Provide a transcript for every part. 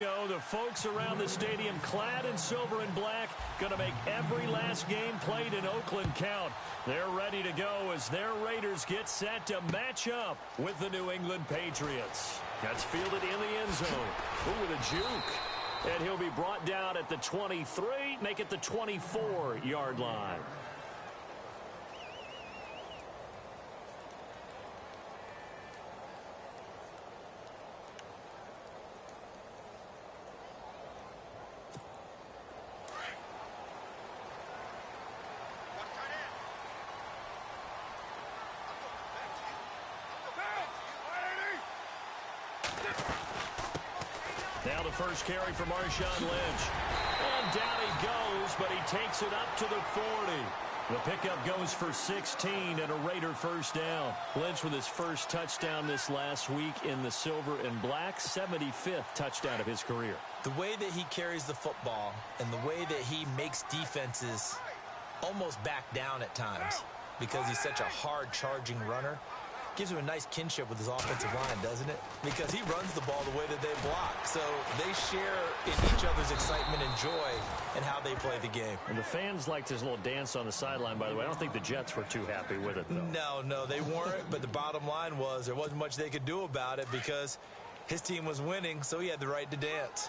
The folks around the stadium clad in silver and black going to make every last game played in Oakland count. They're ready to go as their Raiders get set to match up with the New England Patriots. That's fielded in the end zone. Ooh, with a juke. And he'll be brought down at the 23, make it the 24-yard line. Now the first carry for Marshawn Lynch. And down he goes, but he takes it up to the 40. The pickup goes for 16 and a Raider first down. Lynch with his first touchdown this last week in the silver and black, 75th touchdown of his career. The way that he carries the football and the way that he makes defenses almost back down at times because he's such a hard charging runner gives him a nice kinship with his offensive line, doesn't it? Because he runs the ball the way that they block. So they share in each other's excitement and joy in how they play the game. And the fans liked his little dance on the sideline, by the way. I don't think the Jets were too happy with it, though. No, they weren't. But the bottom line was there wasn't much they could do about it because his team was winning, so he had the right to dance.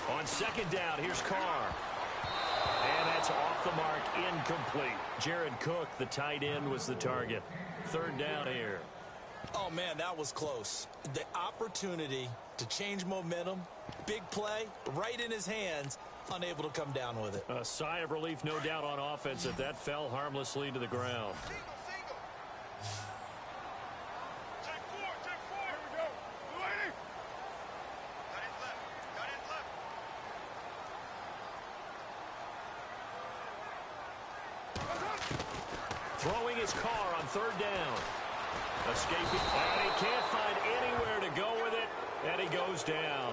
On second down, here's Carr. And that's off the mark, incomplete. Jared Cook, the tight end, was the target. Third down here. Oh, man, that was close. The opportunity to change momentum, big play, right in his hands, unable to come down with it. A sigh of relief, no doubt, on offense if that fell harmlessly to the ground. Throwing his Carr on third down. Escaping, and he can't find anywhere to go with it, and he goes down.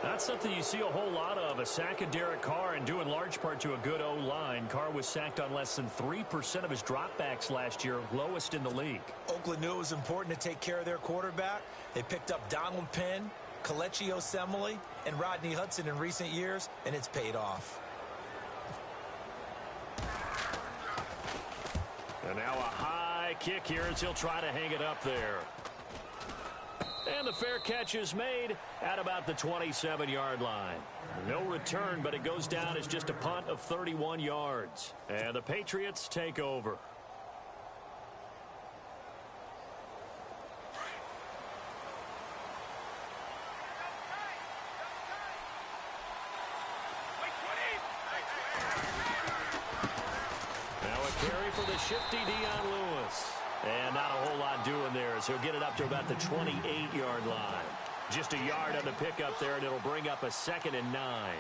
That's something you see a whole lot of, a sack of Derek Carr, and due in large part to a good O-line. Carr was sacked on less than 3% of his dropbacks last year, lowest in the league. Oakland knew it was important to take care of their quarterback. They picked up Donald Penn, Kelechi Osemele, and Rodney Hudson in recent years, and it's paid off. And now a high kick here as he'll try to hang it up there. And the fair catch is made at about the 27-yard line. No return, but it goes down as just a punt of 31 yards. And the Patriots take over. Shifty Dion Lewis. And not a whole lot doing there as he'll get it up to about the 28-yard line. Just a yard on the pickup there, and it'll bring up a 2nd and 9.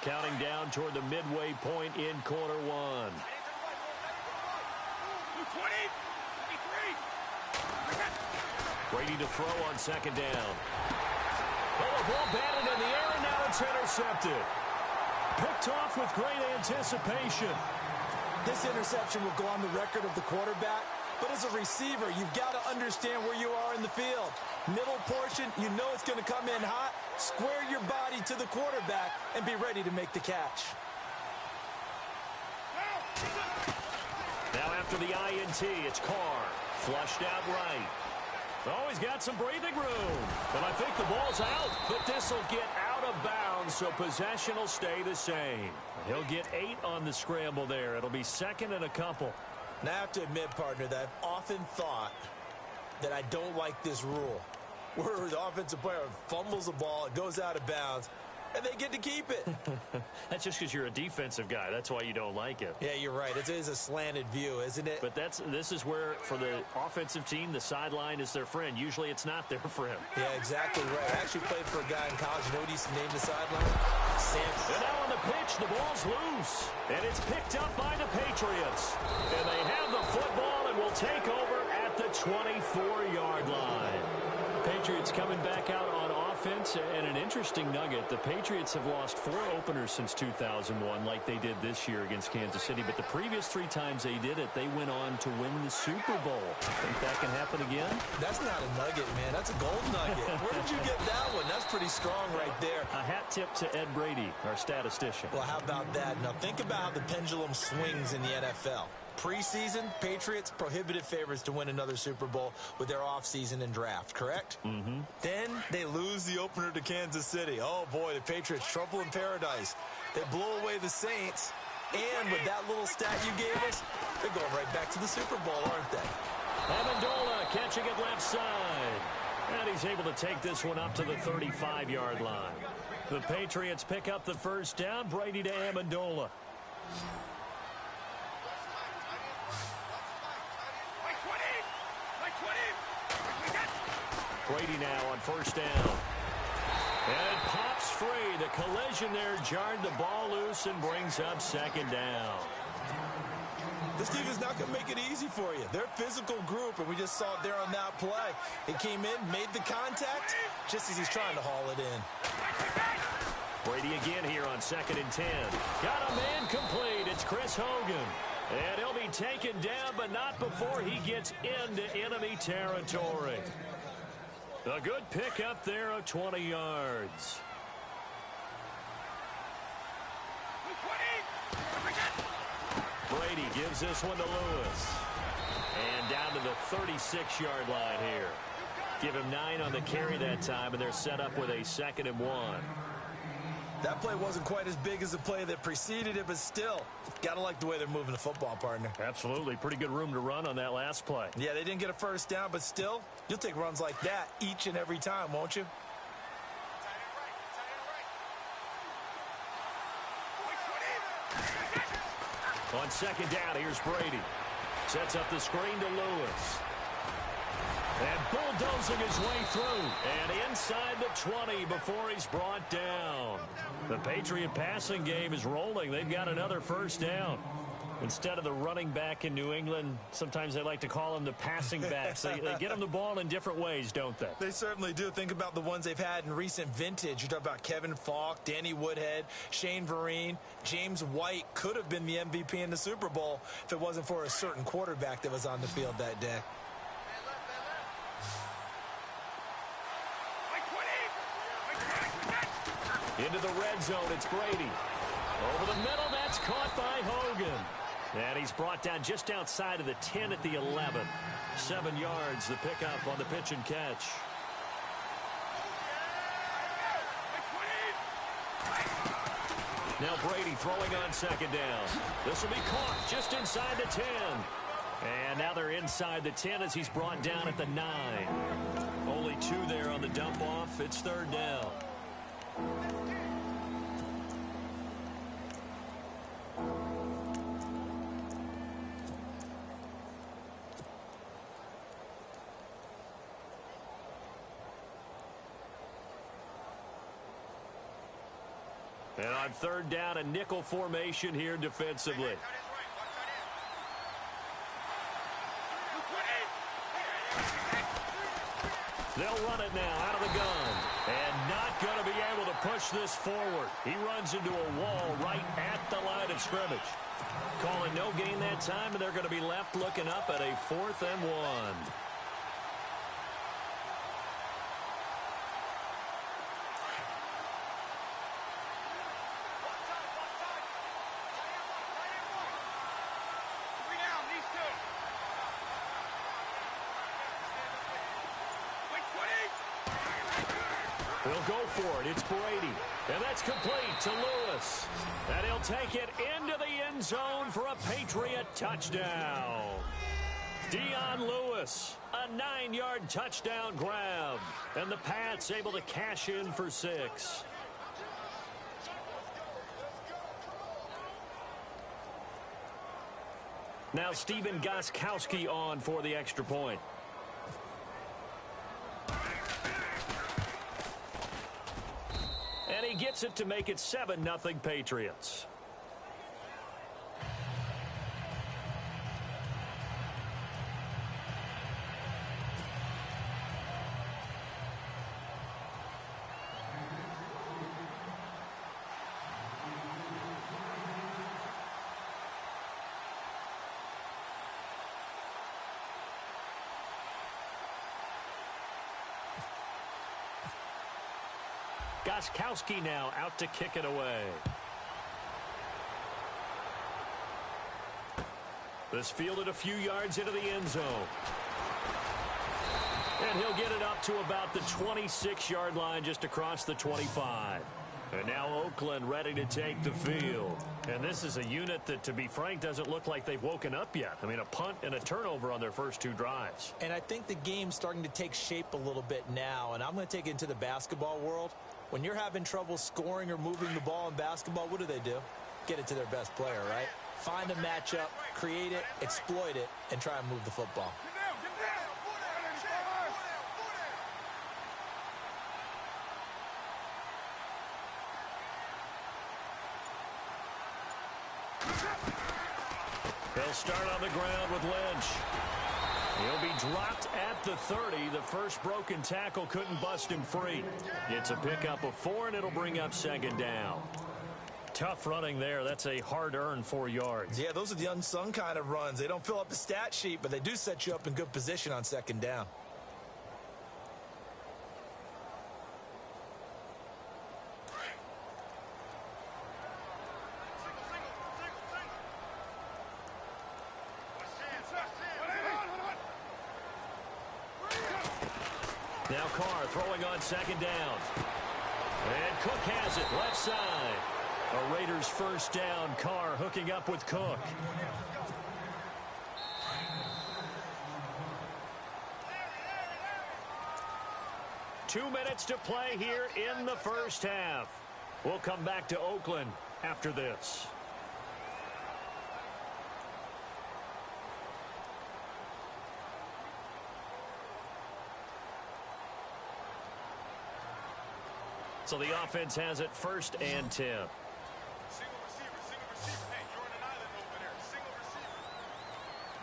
Counting down toward the midway point in quarter one. Brady to throw on second down. Oh, the ball batted in the air, and now it's intercepted. Picked off with great anticipation. This interception will go on the record of the quarterback, but as a receiver, you've got to understand where you are in the field. Middle portion, you know it's going to come in hot. Square your body to the quarterback and be ready to make the catch. Now after the INT, it's Carr. Flushed out right. Oh, he's got some breathing room. And I think the ball's out, but this will get out of bounds, so possession will stay the same. He'll get 8 on the scramble there. It'll be 2nd and a couple. Now, I have to admit, partner, that I've often thought that I don't like this rule, where the offensive player fumbles the ball, it goes out of bounds, and they get to keep it. That's just because you're a defensive guy. That's why you don't like it. Yeah, you're right. It is a slanted view, isn't it? But this is where, for the offensive team, the sideline is their friend. Usually it's not their friend. Yeah, exactly right. I actually played for a guy in college. You know what he's named the sideline? Sam. And now on the pitch, the ball's loose. And it's picked up by the Patriots. And they have the football and will take over at the 24-yard line. Patriots coming back out on offense offense, and an interesting nugget. The Patriots have lost 4 openers since 2001 like they did this year against Kansas City. But the previous 3 times they did it, they went on to win the Super Bowl. Think that can happen again? That's not a nugget, man. That's a gold nugget. Where did you get that one? That's pretty strong right there. A hat tip to Ed Brady, our statistician. Well, how about that? Now, think about how the pendulum swings in the NFL. Preseason, Patriots prohibited favorites to win another Super Bowl with their offseason and draft, correct? Mm-hmm. Then they lose the opener to Kansas City. Oh, boy, the Patriots, trouble in paradise. They blow away the Saints, and with that little stat you gave us, they're going right back to the Super Bowl, aren't they? Amendola catching it left side. And he's able to take this one up to the 35-yard line. The Patriots pick up the first down. Brady to Amendola. Brady now on first down. And it pops free. The collision there jarred the ball loose and brings up second down. This team is not going to make it easy for you. They're a physical group, and we just saw it there on that play. It came in, made the contact, just as he's trying to haul it in. Brady again here on 2nd and 10. Got a man complete. It's Chris Hogan. And he'll be taken down, but not before he gets into enemy territory. A good pickup there of 20 yards. Brady gives this one to Lewis. And down to the 36-yard line here. Give him 9 on the carry that time, and they're set up with a 2nd and 1. That play wasn't quite as big as the play that preceded it, but still, got to like the way they're moving the football, partner. Absolutely. Pretty good room to run on that last play. Yeah, they didn't get a first down, but still, you'll take runs like that each and every time, won't you? On 2nd down, here's Brady. Sets up the screen to Lewis. And bulldozing his way through. And inside the 20 before he's brought down. The Patriot passing game is rolling. They've got another first down. Instead of the running back in New England, sometimes they like to call them the passing backs. They get them the ball in different ways, don't they? They certainly do. Think about the ones they've had in recent vintage. You talk about Kevin Falk, Danny Woodhead, Shane Vereen, James White could have been the MVP in the Super Bowl if it wasn't for a certain quarterback that was on the field that day. Into the red zone, it's Brady. Over the middle, that's caught by Hogan. And he's brought down just outside of the 10 at the 11. 7 yards, the pickup on the pitch and catch. Now Brady throwing on 2nd down. This will be caught just inside the 10. And now they're inside the 10 as he's brought down at the 9. Only 2 there on the dump off. It's 3rd down. And on 3rd down, a nickel formation here defensively. They'll run it now out of the gun. And not going to be able to push this forward. He runs into a wall right at the line of scrimmage. Calling no gain that time, and they're going to be left looking up at a 4th and 1. He'll go for it. It's Brady. And that's complete to Lewis. And he'll take it into the end zone for a Patriot touchdown. Dion Lewis, a 9-yard touchdown grab. And the Pats able to cash in for 6. Now Stephen Gostkowski on for the extra point. And he gets it to make it 7-0 Patriots. Gostkowski now out to kick it away. This fielded a few yards into the end zone. And he'll get it up to about the 26-yard line just across the 25. And now Oakland ready to take the field. And this is a unit that, to be frank, doesn't look like they've woken up yet. I mean, a punt and a turnover on their first two drives. And I think the game's starting to take shape a little bit now. And I'm going to take it into the basketball world. When you're having trouble scoring or moving the ball in basketball, what do? Get it to their best player, right? Find a matchup, create it, exploit it, and try and move the football. He'll start on the ground with Lynch. He'll be dropped at the 30. The first broken tackle couldn't bust him free. It's a pickup of 4, and it'll bring up second down. Tough running there. That's a hard-earned 4 yards. Yeah, those are the unsung kind of runs. They don't fill up the stat sheet, but they do set you up in good position on second down. Now Carr throwing on second down. And Cook has it left side. A Raiders first down. Carr hooking up with Cook. Two minutes to play here in the first half. We'll come back to Oakland after this. So the offense has it 1st and 10. Single receiver. Hey, you're on an island over there. Single receiver.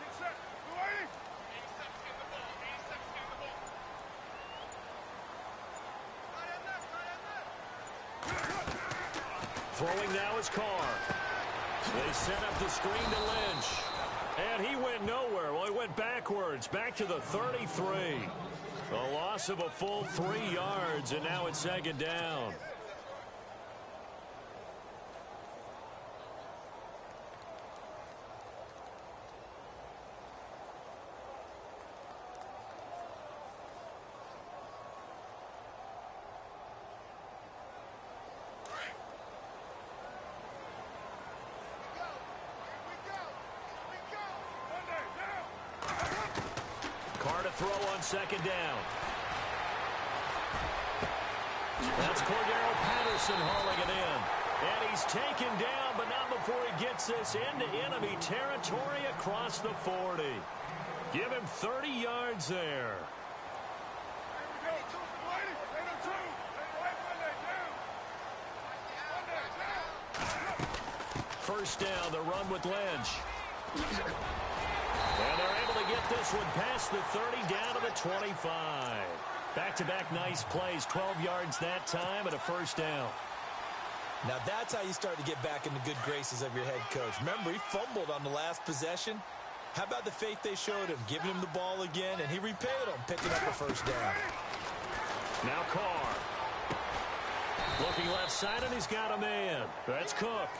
Big set. Go 80. 80 seconds in the ball. 80 seconds in the ball. Throwing now is Carr. They set up the screen to Lynch. And he went nowhere. Well, he went backwards. Back to the 33. A loss of a full 3 yards, and now it's second down. Carr to throw on second down. That's Cordero Patterson hauling it in. And he's taken down, but not before he gets this into enemy territory across the 40. Give him 30 yards there. First down, the run with Lynch. And they're able to get this one past the 30 down to the 25. Back-to-back nice plays, 12 yards that time and a first down. Now that's how you start to get back in the good graces of your head coach. Remember, he fumbled on the last possession. How about the faith they showed him, giving him the ball again, and he repaid them, picking up a first down. Now Carr. Looking left side, and he's got a man. That's Cook.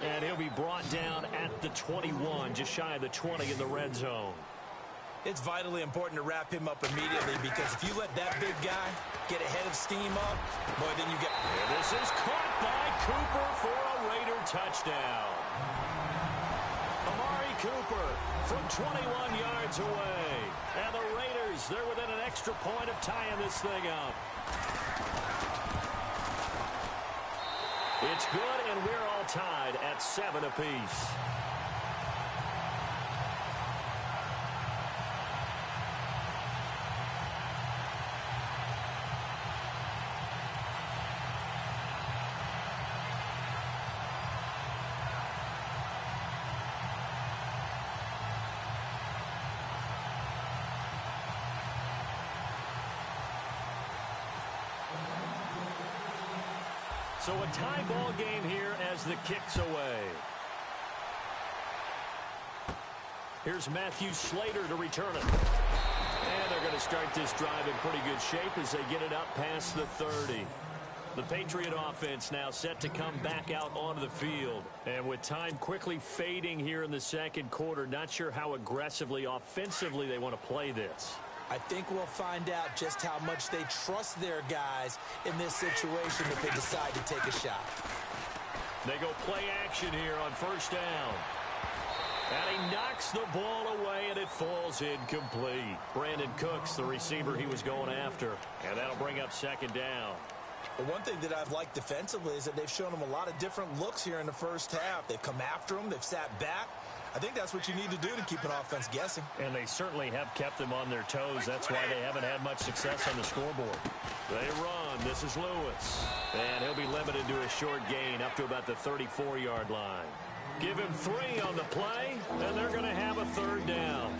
And he'll be brought down at the 21, just shy of the 20 in the red zone. It's vitally important to wrap him up immediately, because if you let that big guy get a head of steam up, boy, then you get... And this is caught by Cooper for a Raider touchdown. Amari Cooper from 21 yards away. And the Raiders, they're within an extra point of tying this thing up. It's good, and we're all tied at 7 apiece. So a tie ball game here as the kick's away. Here's Matthew Slater to return it. And they're going to start this drive in pretty good shape as they get it up past the 30. The Patriot offense now set to come back out onto the field. And with time quickly fading here in the second quarter, not sure how aggressively, offensively they want to play this. I think we'll find out just how much they trust their guys in this situation if they decide to take a shot. They go play action here on first down. And he knocks the ball away, and it falls incomplete. Brandon Cooks, the receiver he was going after. And that'll bring up second down. But one thing that I've liked defensively is that they've shown them a lot of different looks here in the first half. They've come after them. They've sat back. I think that's what you need to do to keep an offense guessing. And they certainly have kept them on their toes. That's why they haven't had much success on the scoreboard. They run. This is Lewis. And he'll be limited to a short gain up to about the 34-yard line. Give him 3 on the play, and they're going to have a third down.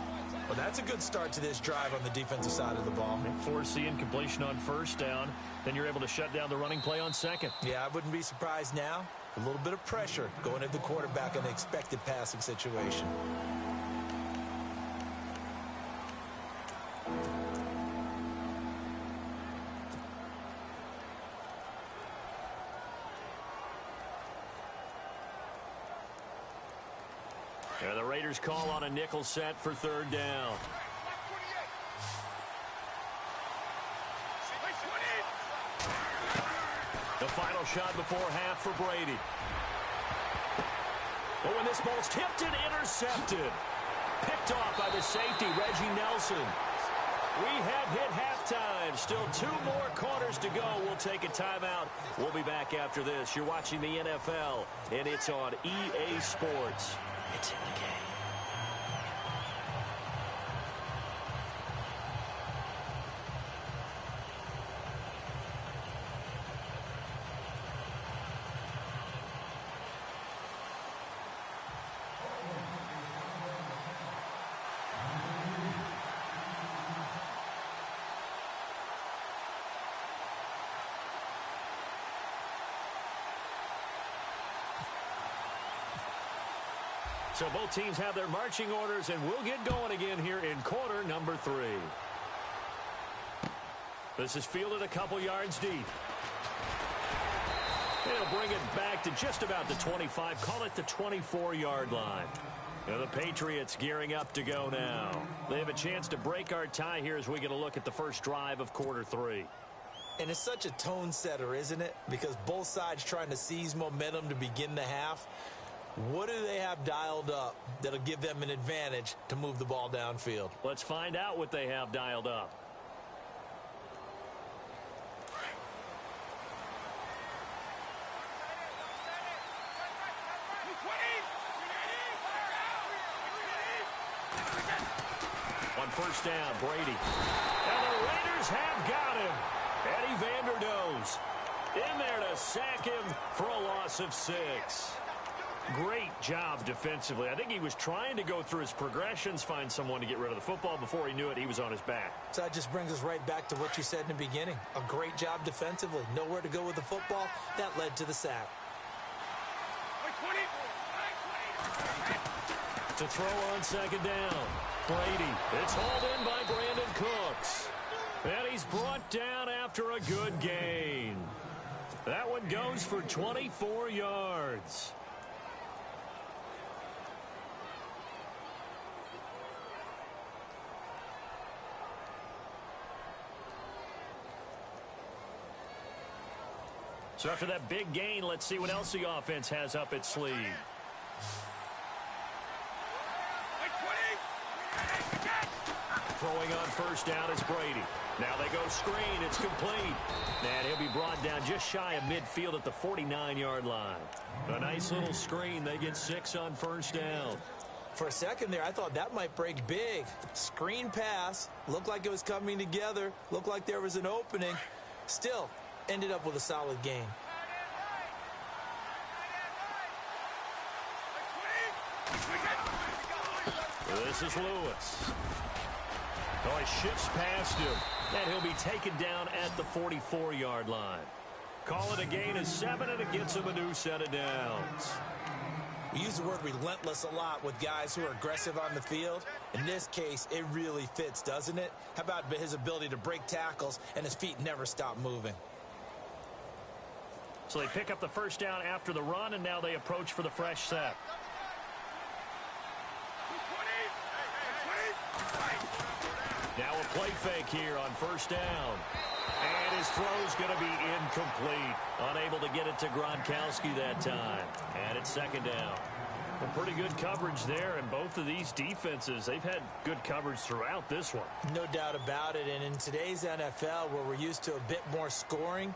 Well, that's a good start to this drive on the defensive side of the ball. Force the incompletion on first down. Then you're able to shut down the running play on second. Yeah, I wouldn't be surprised now. A little bit of pressure going at the quarterback in an expected passing situation. And the Raiders call on a nickel set for third down. The final shot before half for Brady. But when this ball's tipped and intercepted. Picked off by the safety, Reggie Nelson. We have hit halftime. Still 2 more quarters to go. We'll take a timeout. We'll be back after this. You're watching the NFL, and it's on EA Sports. It's in the game. So both teams have their marching orders, and we'll get going again here in quarter number 3. This is fielded a couple yards deep. It'll bring it back to just about the 25, call it the 24-yard line. And the Patriots gearing up to go now. They have a chance to break our tie here as we get a look at the first drive of quarter 3. And it's such a tone setter, isn't it? Because both sides trying to seize momentum to begin the half. What do they have dialed up that'll give them an advantage to move the ball downfield? Let's find out what they have dialed up. On first down, Brady. And the Raiders have got him. Eddie Vanderdoes in there to sack him for a loss of 6. Great job defensively. I think he was trying to go through his progressions, find someone to get rid of the football. Before he knew it, he was on his back. So that just brings us right back to what you said in the beginning. A great job defensively. Nowhere to go with the football. That led to the sack. To throw on second down. Brady. It's hauled in by Brandon Cooks. And he's brought down after a good gain. That one goes for 24 yards. So after that big gain, let's see what else the offense has up its sleeve. Throwing on first down is Brady. Now they go screen. It's complete. And he'll be brought down just shy of midfield at the 49-yard line. A nice little screen. They get 6 on first down. For a second there, I thought that might break big. Screen pass. Looked like it was coming together. Looked like there was an opening. Still, ended up with a solid game. This is Lewis. Oh, he shifts past him. And he'll be taken down at the 44-yard line. Call it a gain of 7, and it gets him a new set of downs. We use the word relentless a lot with guys who are aggressive on the field. In this case, it really fits, doesn't it? How about his ability to break tackles and his feet never stop moving? So they pick up the first down after the run, and now they approach for the fresh set. Now a play fake here on first down. And his throw's going to be incomplete. Unable to get it to Gronkowski that time. And it's second down. Well, pretty good coverage there, and both of these defenses, they've had good coverage throughout this one. No doubt about it, and in today's NFL, where we're used to a bit more scoring,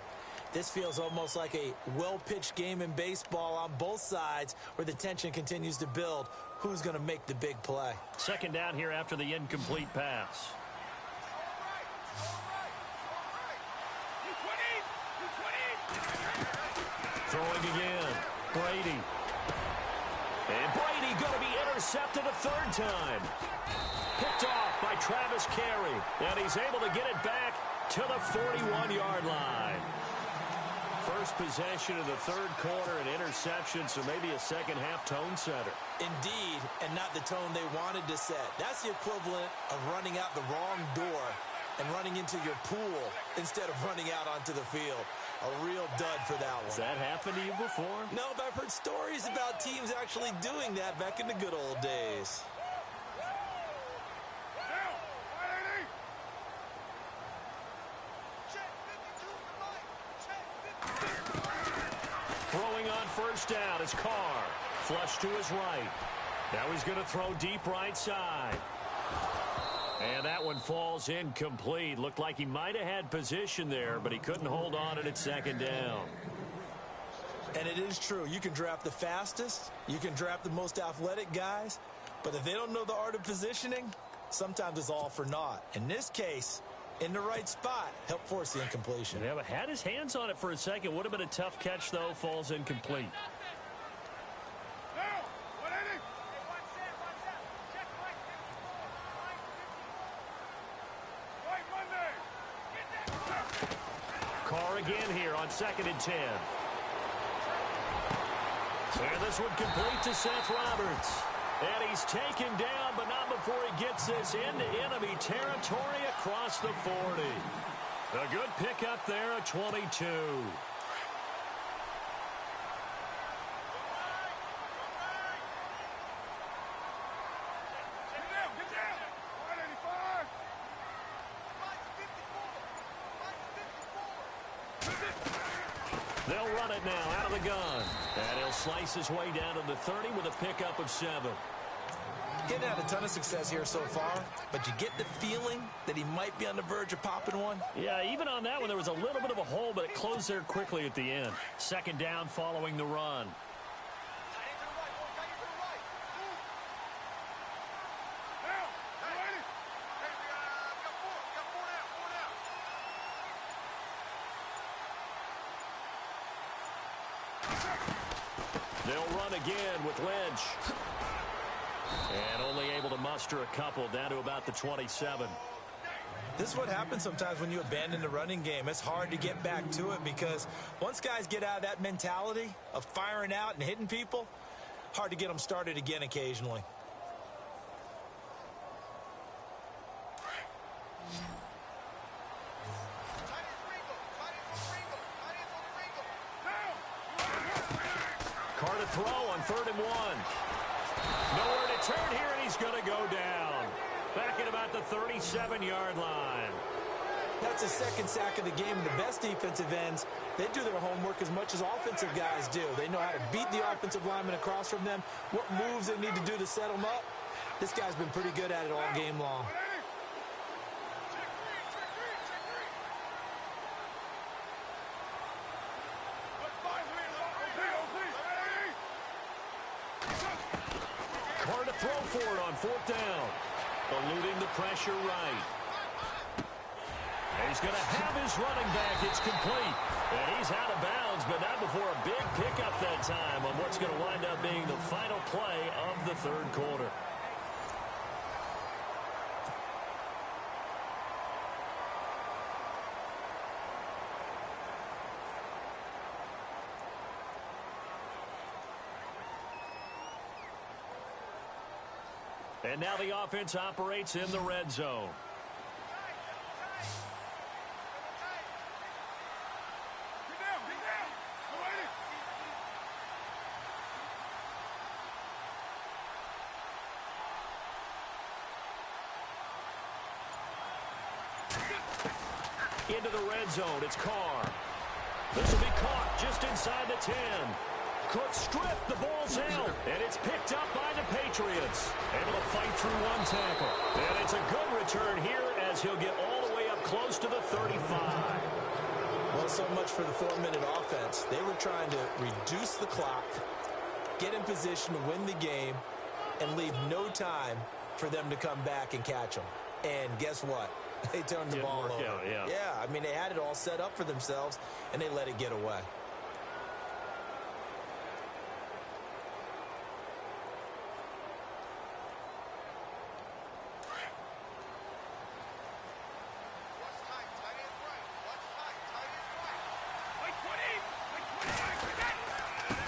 this feels almost like a well-pitched game in baseball on both sides where the tension continues to build. Who's going to make the big play? Second down here after the incomplete pass. Throwing again. Brady. And Brady going to be intercepted a third time. Picked off by Travis Carey. And he's able to get it back to the 41-yard line. First possession of the third quarter, an interception, so maybe a second-half tone setter. Indeed, and not the tone they wanted to set. That's the equivalent of running out the wrong door and running into your pool instead of running out onto the field. A real dud for that one. Has that happened to you before? No, but I've heard stories about teams actually doing that back in the good old days. Throwing on first down is Carr. Flush to his right. Now he's going to throw deep right side. And that one falls incomplete. Looked like he might have had position there, but he couldn't hold on and it's second down. And it is true. You can draft the fastest. You can draft the most athletic guys. But if they don't know the art of positioning, sometimes it's all for naught. In this case, in the right spot, helped force the incompletion. Yeah, but had his hands on it for a second. Would have been a tough catch, though. Falls incomplete. Carr again here on 2nd and 10. And this one complete to Seth Roberts. And he's taken down, but not before he gets this into enemy territory across the 40. A good pickup there at 22. They'll run it now out of the gun. And he'll slice his way down to the 30 with a pickup of 7. Getting had a ton of success here so far, but you get the feeling that he might be on the verge of popping one. Yeah, even on that one, there was a little bit of a hole, but it closed there quickly at the end. Second down following the run. They'll run again with Lynch. And only able to muster a couple down to about the 27. This is what happens sometimes when you abandon the running game. It's hard to get back to it because once guys get out of that mentality of firing out and hitting people, hard to get them started again occasionally. Carr to throw on 3rd and 1. Nowhere to turn here, and he's going to go down. Back at about the 37-yard line. That's the second sack of the game. The best defensive ends, they do their homework as much as offensive guys do. They know how to beat the offensive lineman across from them, what moves they need to do to set them up. This guy's been pretty good at it all game long. Carr to throw for it on 4th down. Eluding the pressure right. And he's going to have his running back. It's complete. And he's out of bounds, but not before a big pickup that time on what's going to wind up being the final play of the 3rd quarter. And now the offense operates in the red zone. Into the red zone, it's Carr. This will be caught just inside the 10. Cook stripped, the ball's out, and it's picked up by the Patriots. Able to fight through one tackle. And it's a good return here as he'll get all the way up close to the 35. Well, so much for the 4-minute offense. They were trying to reduce the clock, get in position to win the game, and leave no time for them to come back and catch them. And guess what? They turned the ball over. Yeah, I mean, they had it all set up for themselves, and they let it get away.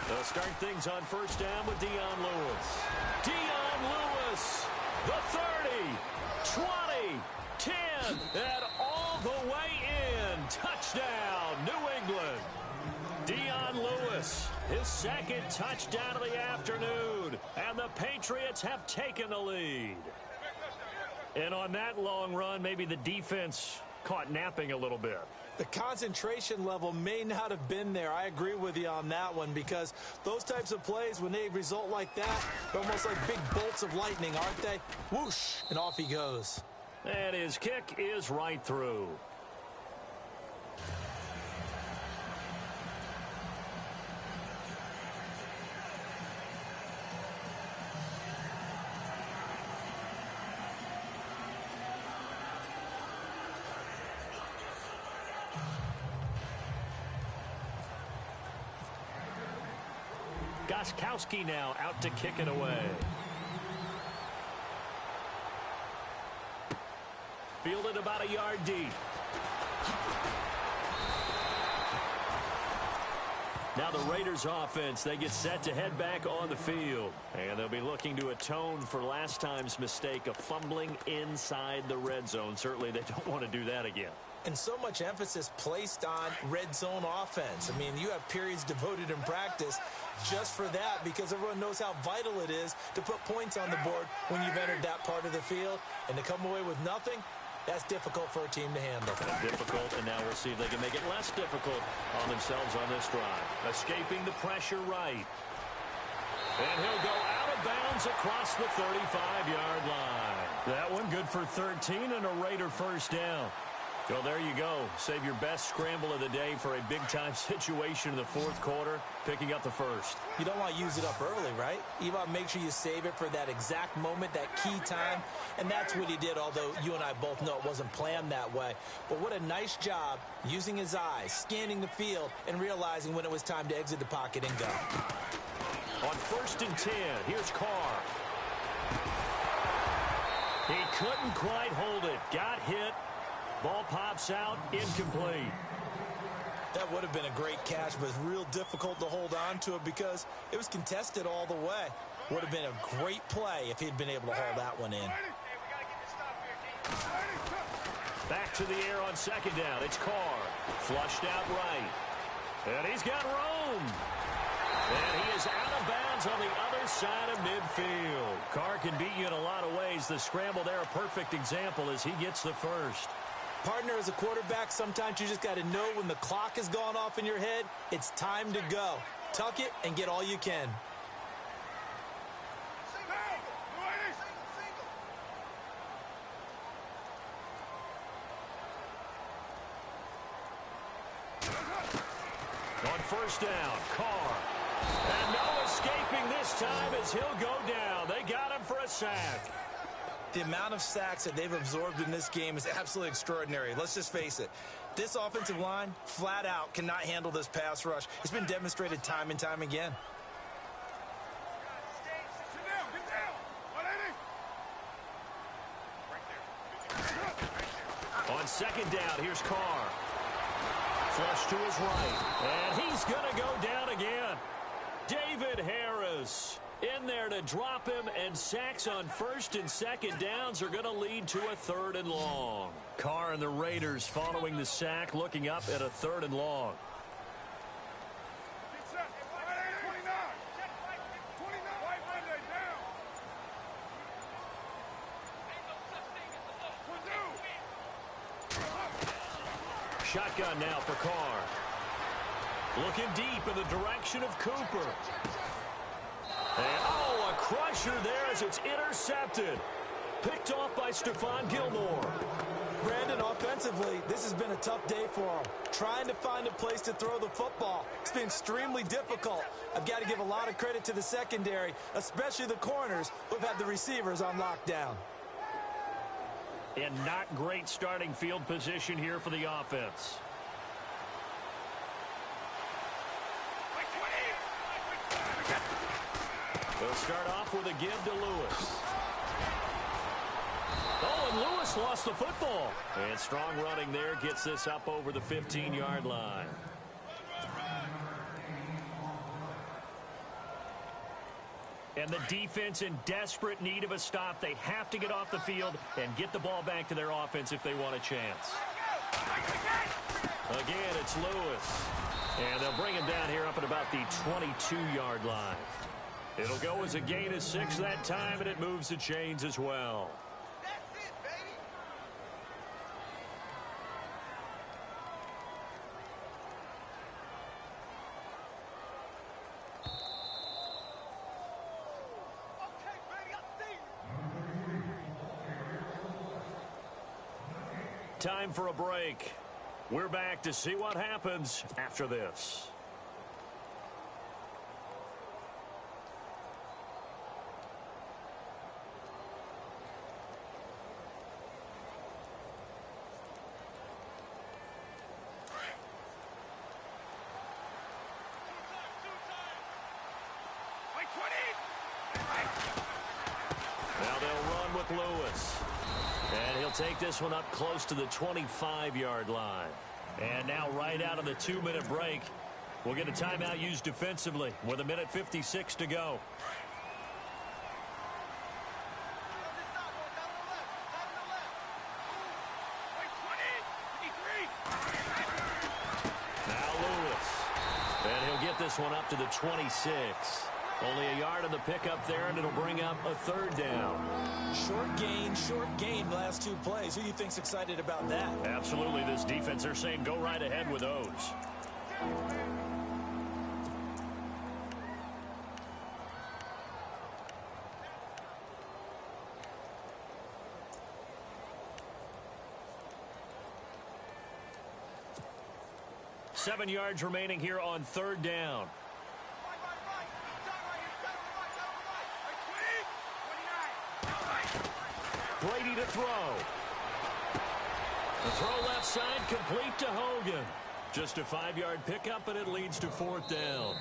They'll start things on first down with Dion Lewis. Dion Lewis, the 30, 20, 10, and all the way in. Touchdown, New England. Dion Lewis, his second touchdown of the afternoon, and the Patriots have taken the lead. And on that long run, maybe the defense caught napping a little bit. The concentration level may not have been there. I agree with you on that one, because those types of plays, when they result like that, they're almost like big bolts of lightning, aren't they? Whoosh, and off he goes. And his kick is right through. Gostkowski now out to kick it away. Fielded about a yard deep. Now the Raiders offense, they get set to head back on the field. And they'll be looking to atone for last time's mistake of fumbling inside the red zone. Certainly they don't want to do that again. And so much emphasis placed on red zone offense. I mean, you have periods devoted in practice just for that, because everyone knows how vital it is to put points on the board when you've entered that part of the field. And to come away with nothing, that's difficult for a team to handle. Difficult, and now we'll see if they can make it less difficult on themselves on this drive. Escaping the pressure right. And he'll go out of bounds across the 35-yard line. That one good for 13 and a Raider first down. Well, there you go. Save your best scramble of the day for a big-time situation in the fourth quarter, picking up the first. You don't want to use it up early, right? You want to make sure you save it for that exact moment, that key time, and that's what he did, although you and I both know it wasn't planned that way. But what a nice job using his eyes, scanning the field, and realizing when it was time to exit the pocket and go. On first and 10, here's Carr. He couldn't quite hold it. Got hit. Ball pops out, incomplete. That would have been a great catch, but it's real difficult to hold on to it because it was contested all the way. Would have been a great play if he'd been able to hold that one in. Back to the air on second down. It's Carr. Flushed out right. And he's got room. And he is out of bounds on the other side of midfield. Carr can beat you in a lot of ways. The scramble there, a perfect example as he gets the first. Partner, as a quarterback, sometimes you just got to know when the clock has gone off in your head, it's time to go. Tuck it and get all you can. On first down, Carr. And no escaping this time as he'll go down. They got him for a sack. The amount of sacks that they've absorbed in this game is absolutely extraordinary. Let's just face it. This offensive line, flat out, cannot handle this pass rush. It's been demonstrated time and time again. On second down, here's Carr. Flush to his right. And he's going to go down again. David Harris in there to drop him, and sacks on first and second downs are going to lead to a third and long. Carr and the Raiders following the sack, looking up at a third and long. Shotgun now for Carr. Looking deep in the direction of Cooper. And, oh, a crusher there as it's intercepted. Picked off by Stephon Gilmore. Brandon, offensively, this has been a tough day for him. Trying to find a place to throw the football. It's been extremely difficult. I've got to give a lot of credit to the secondary, especially the corners who've had the receivers on lockdown. And not great starting field position here for the offense. They'll start off with a give to Lewis. Oh, and Lewis lost the football. And strong running there gets this up over the 15-yard line. And the defense in desperate need of a stop. They have to get off the field and get the ball back to their offense if they want a chance. Again, it's Lewis. And they'll bring him down here up at about the 22-yard line. It'll go as a gain of 6 that time, and it moves the chains as well. That's it, baby. Okay, baby, I see you. Time for a break. We're back to see what happens after this. Now they'll run with Lewis. And he'll take this one up close to the 25-yard line. And now right out of the 2-minute break, we'll get a timeout used defensively with 1:56 to go. Now Lewis. And he'll get this one up to the 26. Only a yard on the pickup there, and it'll bring up a 3rd down. Short gain last 2 plays. Who do you think's excited about that? Absolutely, this defense, they're saying go right ahead with those. Seven yards remaining here on 3rd down. Brady to throw. The throw left side complete to Hogan. Just a 5-yard pickup, and it leads to 4th down.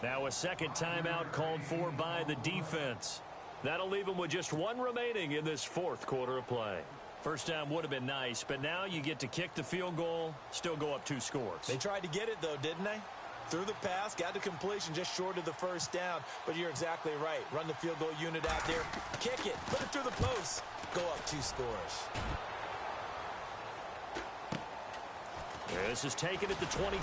Now a second timeout called for by the defense. That'll leave them with just 1 remaining in this 4th quarter of play. First down would have been nice, but now you get to kick the field goal, still go up 2 scores. They tried to get it, though, didn't they? Threw the pass, got the completion just short of the 1st down. But you're exactly right. Run the field goal unit out there. Kick it. Put it through the post. Go up 2 scores. This is taken at the 23.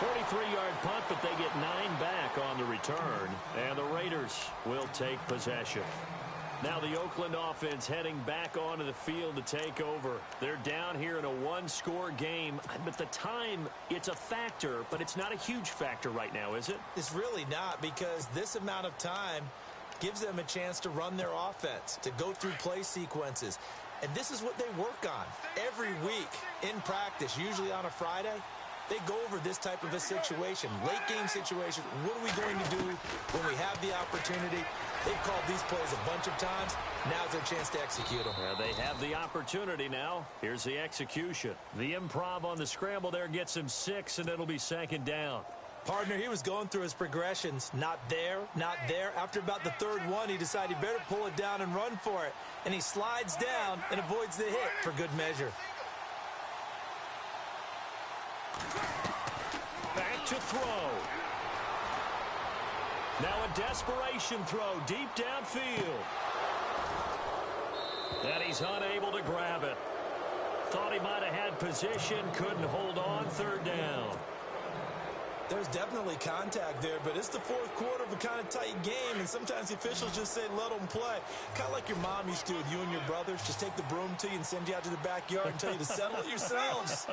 43-yard punt, but they get 9 back on the return. And the Raiders will take possession. Now the Oakland offense heading back onto the field to take over. They're down here in a 1-score game. But the time, it's a factor, but it's not a huge factor right now, is it? It's really not, because this amount of time gives them a chance to run their offense, to go through play sequences. And this is what they work on every week in practice, usually on a Friday. They go over this type of a situation, late game situation. What are we going to do when we have the opportunity? They've called these plays a bunch of times. Now's their chance to execute them. They have the opportunity now. Here's the execution. The improv on the scramble there gets him 6, and it'll be 2nd down. Partner, he was going through his progressions. Not there, not there. After about the 3rd one, he decided he better pull it down and run for it. And he slides down and avoids the hit for good measure. Back to throw. Now a desperation throw deep downfield. And he's unable to grab it. Thought he might have had position, couldn't hold on. 3rd down. There's definitely contact there, but it's the fourth quarter of a kind of tight game, and sometimes the officials just say, let them play. Kind of like your mom used to with you and your brothers. Just take the broom to you and send you out to the backyard and tell you to settle it yourselves.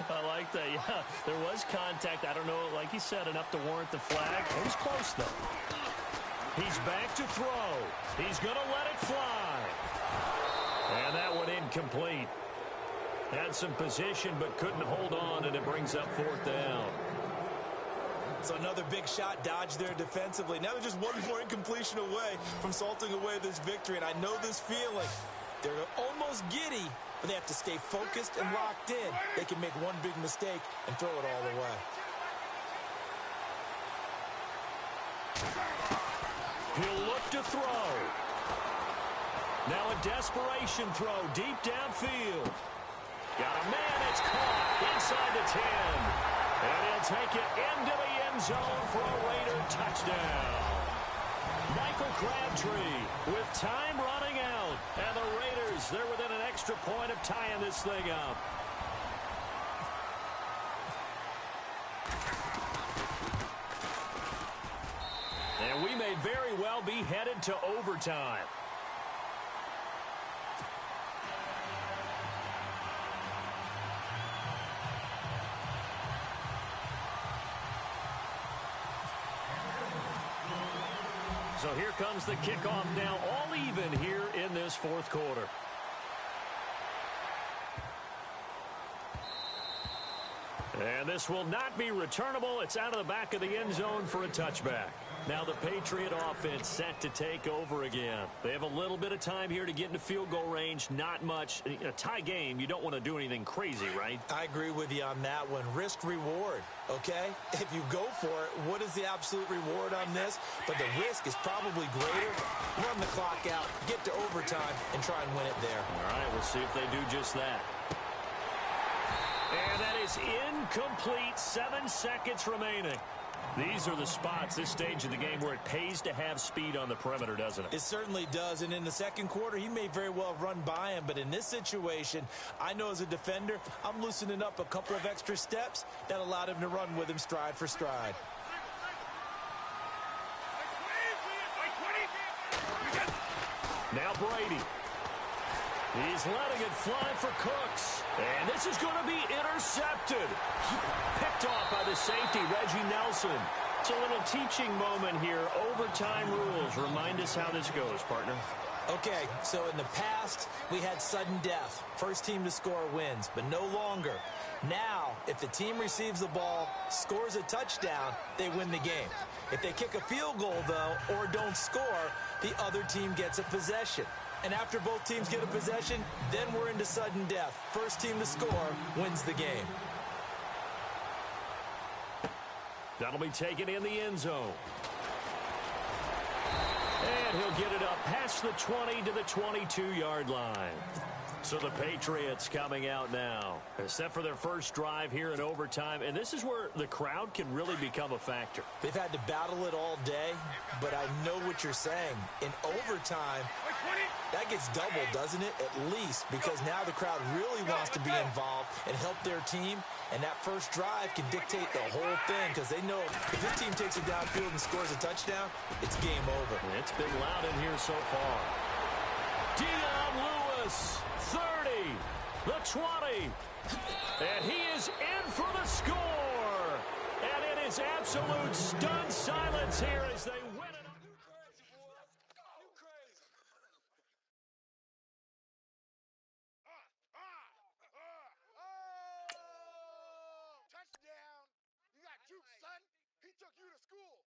I like that, yeah. There was contact. I don't know, like you said, enough to warrant the flag. It was close, though. He's back to throw. He's going to let it fly. And that one incomplete. Had some position, but couldn't hold on, and it brings up fourth down. So another big shot dodged there defensively. Now they're just one more incompletion away from salting away this victory, and I know this feeling. They're almost giddy, but they have to stay focused and locked in. They can make one big mistake and throw it all away. He'll look to throw. Now a desperation throw deep downfield. Got a man, it's caught inside the 10. And he'll take it into the end zone for a Raider touchdown. Michael Crabtree with time running out. And the Raiders, they're within an extra point of tying this thing up. And we may very well be headed to overtime. So here comes the kickoff now, all even here in this fourth quarter. And this will not be returnable. It's out of the back of the end zone for a touchback. Now the Patriot offense set to take over again. They have a little bit of time here to get into field goal range. Not much. In a tie game, you don't want to do anything crazy, right? I agree with you on that one. Risk reward, okay? If you go for it, what is the absolute reward on this? But the risk is probably greater. Run the clock out, get to overtime, and try and win it there. All right, we'll see if they do just that. And that is incomplete. 7 seconds remaining. These are the spots, this stage of the game, where it pays to have speed on the perimeter, doesn't it? It certainly does, and in the second quarter, he may very well run by him, but in this situation, I know as a defender, I'm loosening up a couple of extra steps that allowed him to run with him stride for stride. Now Brady. He's letting it fly for Cooks. And this is going to be intercepted. Picked off by the safety, Reggie Nelson. It's a little teaching moment here. Overtime rules. Remind us how this goes, partner. Okay, so in the past, we had sudden death. First team to score wins, but no longer. Now, if the team receives the ball, scores a touchdown, they win the game. If they kick a field goal, though, or don't score, the other team gets a possession. And after both teams get a possession, then we're into sudden death. First team to score wins the game. That'll be taken in the end zone. And he'll get it up past the 20 to the 22-yard line. So the Patriots coming out now. They're set for their first drive here in overtime, and this is where the crowd can really become a factor. They've had to battle it all day, but I know what you're saying. In overtime, that gets doubled, doesn't it? At least, because now the crowd really wants to be involved and help their team, and that first drive can dictate the whole thing, because they know if this team takes it downfield and scores a touchdown, it's game over. It's been loud in here so far. Dion Lewis, 30, the 20, and he is in for the score. And it is absolute stunned silence here as they win it. Touchdown! You got juke, son. He took you to school.